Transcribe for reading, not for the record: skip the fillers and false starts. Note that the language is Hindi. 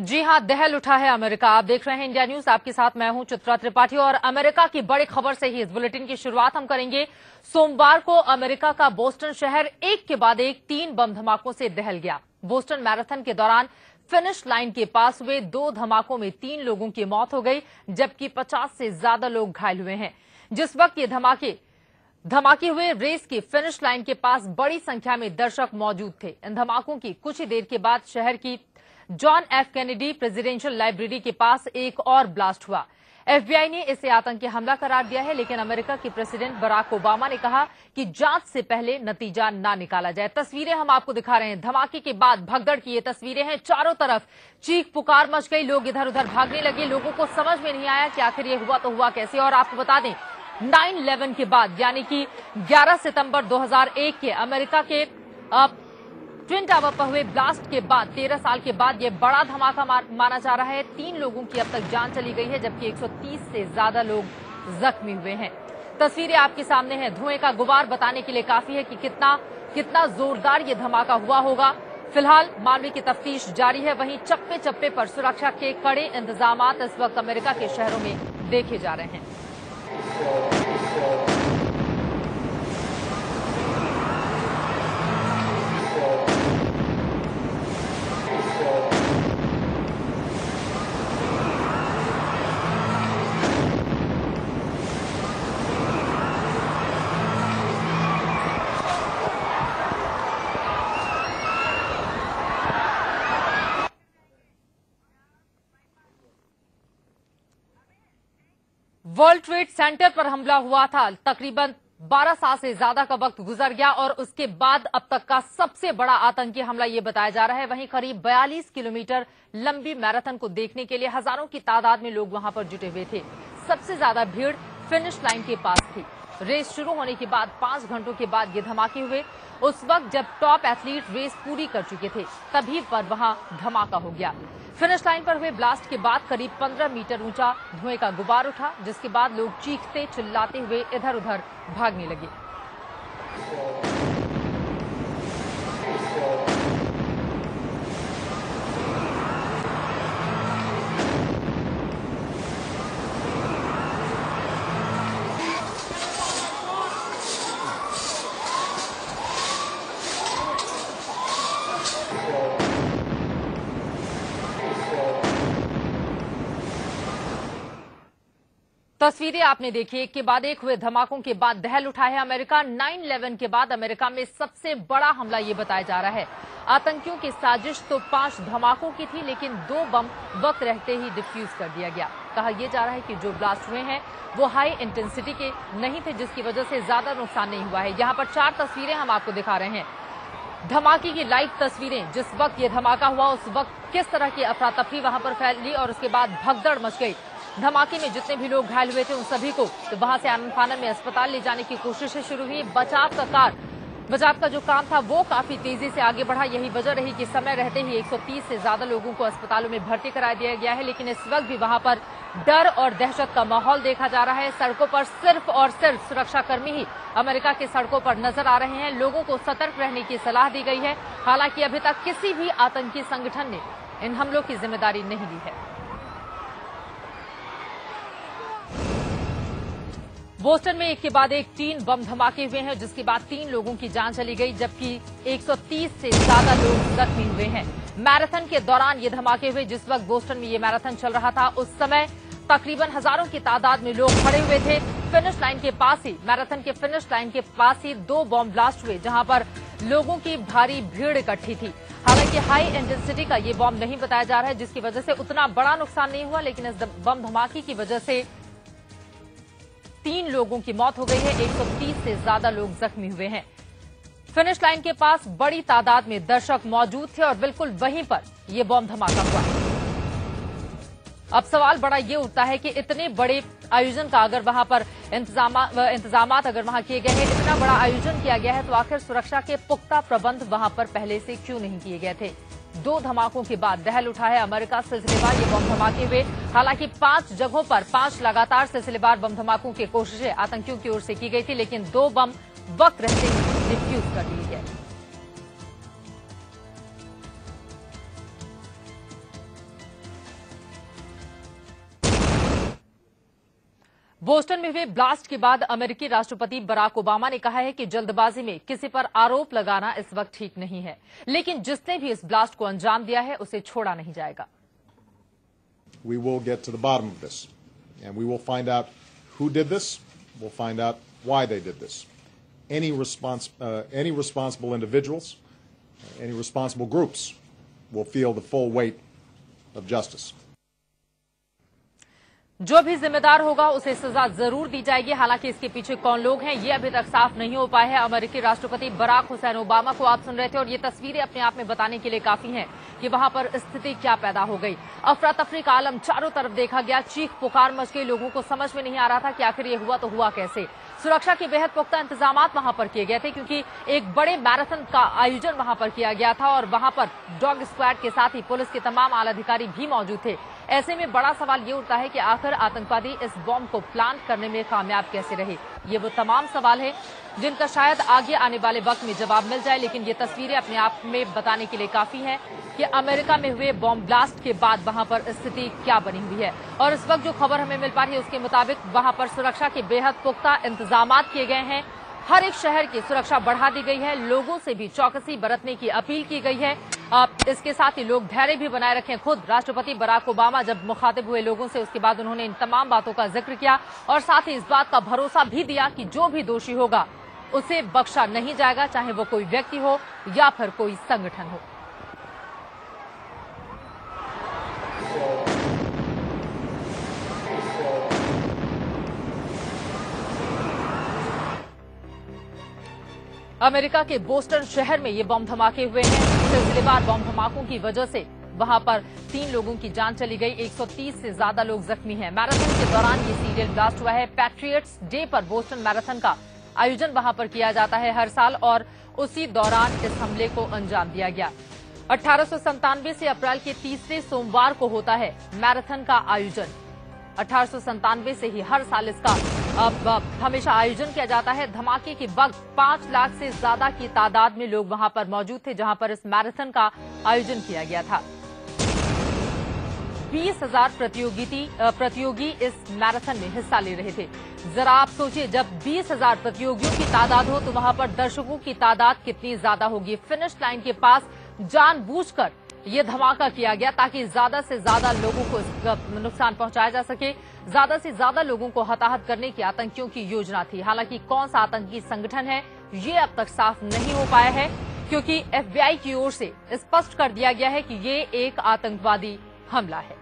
जी हां, दहल उठा है अमेरिका। आप देख रहे हैं इंडिया न्यूज, आपके साथ मैं हूं चित्रा त्रिपाठी और अमेरिका की बड़ी खबर से ही इस बुलेटिन की शुरुआत हम करेंगे। सोमवार को अमेरिका का बोस्टन शहर एक के बाद एक 3 बम धमाकों से दहल गया। बोस्टन मैराथन के दौरान फिनिश लाइन के पास हुए 2 धमाकों में 3 लोगों की मौत हो गई, जबकि 50 से ज्यादा लोग घायल हुए हैं। जिस वक्त ये धमाके हुए, रेस की फिनिश लाइन के पास बड़ी संख्या में दर्शक मौजूद थे। इन धमाकों की कुछ ही देर के बाद शहर की John F Kennedy presidential library के पास एक और ब्लास्ट हुआ। एफबीआई ने इसे आतंकी हमला करार दिया है, लेकिन अमेरिका के प्रेसिडेंट बराक ओबामा ने कहा कि जांच से पहले नतीजा ना निकाला जाए। तस्वीरें हम आपको दिखा रहे हैं। धमाके के बाद भगदड़ की ये तस्वीरें हैं। चारों तरफ चीख पुकार मच गई, लोग इधर उधर भागने लगे। लोगों को समझ में नहीं आया कि आखिर ये हुआ तो हुआ कैसे। और आपको बता दें, 9/11 के बाद यानी कि 11 सितंबर 2001 के अमेरिका के ट्विन टावर पर हुए ब्लास्ट के बाद 13 साल के बाद यह बड़ा धमाका माना जा रहा है। 3 लोगों की अब तक जान चली गई है, जबकि 130 से ज्यादा लोग जख्मी हुए हैं। तस्वीरें आपके सामने हैं। धुएं का गुबार बताने के लिए काफी है कि कितना जोरदार ये धमाका हुआ होगा। फिलहाल मामले की तफ्तीश जारी है। वहीं चप्पे चप्पे पर सुरक्षा के कड़े इंतजाम इस वक्त अमेरिका के शहरों में देखे जा रहे हैं। वर्ल्ड ट्रेड सेंटर पर हमला हुआ था। तकरीबन 12 साल से ज्यादा का वक्त गुजर गया और उसके बाद अब तक का सबसे बड़ा आतंकी हमला ये बताया जा रहा है। वहीं करीब 42 किलोमीटर लंबी मैराथन को देखने के लिए हजारों की तादाद में लोग वहां पर जुटे हुए थे। सबसे ज्यादा भीड़ फिनिश लाइन के पास थी। रेस शुरू होने के बाद 5 घंटों के बाद ये धमाके हुए। उस वक्त जब टॉप एथलीट रेस पूरी कर चुके थे, तभी पर वहां धमाका हो गया। फिनिश लाइन पर हुए ब्लास्ट के बाद करीब 15 मीटर ऊंचा धुएं का गुबार उठा, जिसके बाद लोग चीखते चिल्लाते हुए इधर उधर भागने लगे। तस्वीरें आपने देखी। एक के बाद एक हुए धमाकों के बाद दहल उठा है अमेरिका। 9/11 के बाद अमेरिका में सबसे बड़ा हमला ये बताया जा रहा है। आतंकियों की साजिश तो 5 धमाकों की थी, लेकिन 2 बम वक्त रहते ही डिफ्यूज कर दिया गया। कहा यह जा रहा है कि जो ब्लास्ट हुए हैं वो हाई इंटेंसिटी के नहीं थे, जिसकी वजह से ज्यादा नुकसान नहीं हुआ है। यहाँ पर 4 तस्वीरें हम आपको दिखा रहे हैं। धमाके की लाइव तस्वीरें। जिस वक्त ये धमाका हुआ उस वक्त किस तरह की अफरा तफरी वहां पर फैली और उसके बाद भगदड़ मच गई। धमाके में जितने भी लोग घायल हुए थे उन सभी को तो वहां से आनन फानन में अस्पताल ले जाने की कोशिशें शुरू हुई। बचाव का जो काम था वो काफी तेजी से आगे बढ़ा। यही वजह रही कि समय रहते ही 130 से ज्यादा लोगों को अस्पतालों में भर्ती करा दिया गया है। लेकिन इस वक्त भी वहां पर डर और दहशत का माहौल देखा जा रहा है। सड़कों पर सिर्फ और सिर्फ सुरक्षाकर्मी ही अमेरिका की सड़कों पर नजर आ रहे हैं। लोगों को सतर्क रहने की सलाह दी गई है। हालांकि अभी तक किसी भी आतंकी संगठन ने इन हमलों की जिम्मेदारी नहीं ली है। बोस्टन में एक के बाद एक 3 बम धमाके हुए हैं, जिसके बाद 3 लोगों की जान चली गई, जबकि 130 से ज्यादा लोग जख्मी हुए हैं। मैराथन के दौरान ये धमाके हुए। जिस वक्त बोस्टन में ये मैराथन चल रहा था उस समय तकरीबन हजारों की तादाद में लोग खड़े हुए थे। फिनिश लाइन के पास ही, मैराथन के फिनिश लाइन के पास ही 2 बम ब्लास्ट हुए, जहां पर लोगों की भारी भीड़ इकट्ठी थी। हालांकि हाई इंटेंसिटी का ये बम नहीं बताया जा रहा है, जिसकी वजह से उतना बड़ा नुकसान नहीं हुआ, लेकिन इस बम धमाके की वजह से 3 लोगों की मौत हो गई है। 130 से ज्यादा लोग जख्मी हुए हैं। फिनिश लाइन के पास बड़ी तादाद में दर्शक मौजूद थे और बिल्कुल वहीं पर यह बम धमाका हुआ। अब सवाल बड़ा ये उठता है कि इतने बड़े आयोजन का अगर वहां पर इंतजामात अगर वहां किए गए हैं, इतना बड़ा आयोजन किया गया है, तो आखिर सुरक्षा के पुख्ता प्रबंध वहां पर पहले से क्यों नहीं किए गए थे। 2 धमाकों के बाद दहल उठा है अमेरिका। सिलसिलेवार ये बम धमाके हुए। हालांकि 5 जगहों पर 5 लगातार सिलसिलेवार बम धमाकों की कोशिशें आतंकियों की ओर से की गई थी, लेकिन 2 बम वक्त रहते ही डिफ्यूज कर दिए गए। बोस्टन में हुए ब्लास्ट के बाद अमेरिकी राष्ट्रपति बराक ओबामा ने कहा है कि जल्दबाजी में किसी पर आरोप लगाना इस वक्त ठीक नहीं है, लेकिन जिसने भी इस ब्लास्ट को अंजाम दिया है उसे छोड़ा नहीं जाएगा। We will get to the bottom of this, and we will find out who did this. We'll find out why they did this. Any responsible individuals, any responsible groups will feel the full weight of justice. जो भी जिम्मेदार होगा उसे सजा जरूर दी जाएगी। हालांकि इसके पीछे कौन लोग हैं ये अभी तक साफ नहीं हो पाए हैं। अमेरिकी राष्ट्रपति बराक हुसैन ओबामा को आप सुन रहे थे और ये तस्वीरें अपने आप में बताने के लिए काफी हैं कि वहां पर स्थिति क्या पैदा हो गई। अफरा तफरी का आलम चारों तरफ देखा गया, चीख पुकार मच गई, लोगों को समझ में नहीं आ रहा था कि आखिर ये हुआ तो हुआ कैसे। सुरक्षा के बेहद पुख्ता इंतजाम वहां पर किए गए थे क्योंकि एक बड़े मैराथन का आयोजन वहां पर किया गया था और वहां पर डॉग स्क्वाड के साथ ही पुलिस के तमाम आला अधिकारी भी मौजूद थे। ऐसे में बड़ा सवाल ये उठता है कि आखिर आतंकवादी इस बॉम्ब को प्लांट करने में कामयाब कैसे रहे। ये वो तमाम सवाल है जिनका शायद आगे आने वाले वक्त में जवाब मिल जाए, लेकिन ये तस्वीरें अपने आप में बताने के लिए काफी है कि अमेरिका में हुए बॉम्ब ब्लास्ट के बाद वहां पर स्थिति क्या बनी हुई है। और इस वक्त जो खबर हमें मिल पा रही है उसके मुताबिक वहां पर सुरक्षा के बेहद पुख्ता इंतजाम किए गए हैं। हर एक शहर की सुरक्षा बढ़ा दी गई है, लोगों से भी चौकसी बरतने की अपील की गई है। इसके साथ ही लोग धैर्य भी बनाए रखें। खुद राष्ट्रपति बराक ओबामा जब मुखातिब हुए लोगों से उसके बाद उन्होंने इन तमाम बातों का जिक्र किया और साथ ही इस बात का भरोसा भी दिया कि जो भी दोषी होगा उसे बख्शा नहीं जाएगा, चाहे वो कोई व्यक्ति हो या फिर कोई संगठन हो। अमेरिका के बोस्टन शहर में ये बम धमाके हुए हैं। सिलसिलेवार बम धमाकों की वजह से वहां पर 3 लोगों की जान चली गई, 130 से ज्यादा लोग जख्मी हैं। मैराथन के दौरान ये सीरियल ब्लास्ट हुआ है। पैट्रियट्स डे पर बोस्टन मैराथन का आयोजन वहां पर किया जाता है हर साल और उसी दौरान इस हमले को अंजाम दिया गया। 1897 से अप्रैल के तीसरे सोमवार को होता है मैराथन का आयोजन। 1897 से ही हर साल इसका हमेशा आयोजन किया जाता है। धमाके के वक्त 5 लाख से ज्यादा की तादाद में लोग वहां पर मौजूद थे जहां पर इस मैराथन का आयोजन किया गया था। 20,000 प्रतियोगी इस मैराथन में हिस्सा ले रहे थे। जरा आप सोचिए, जब 20,000 प्रतियोगियों की तादाद हो तो वहां पर दर्शकों की तादाद कितनी ज्यादा होगी। फिनिश लाइन के पास जानबूझकर ये धमाका किया गया ताकि ज्यादा से ज्यादा लोगों को इसका नुकसान पहुंचाया जा सके, ज्यादा से ज्यादा लोगों को हताहत करने की आतंकियों की योजना थी। हालांकि कौन सा आतंकी संगठन है ये अब तक साफ नहीं हो पाया है क्योंकि FBI की ओर से स्पष्ट कर दिया गया है कि ये एक आतंकवादी हमला है।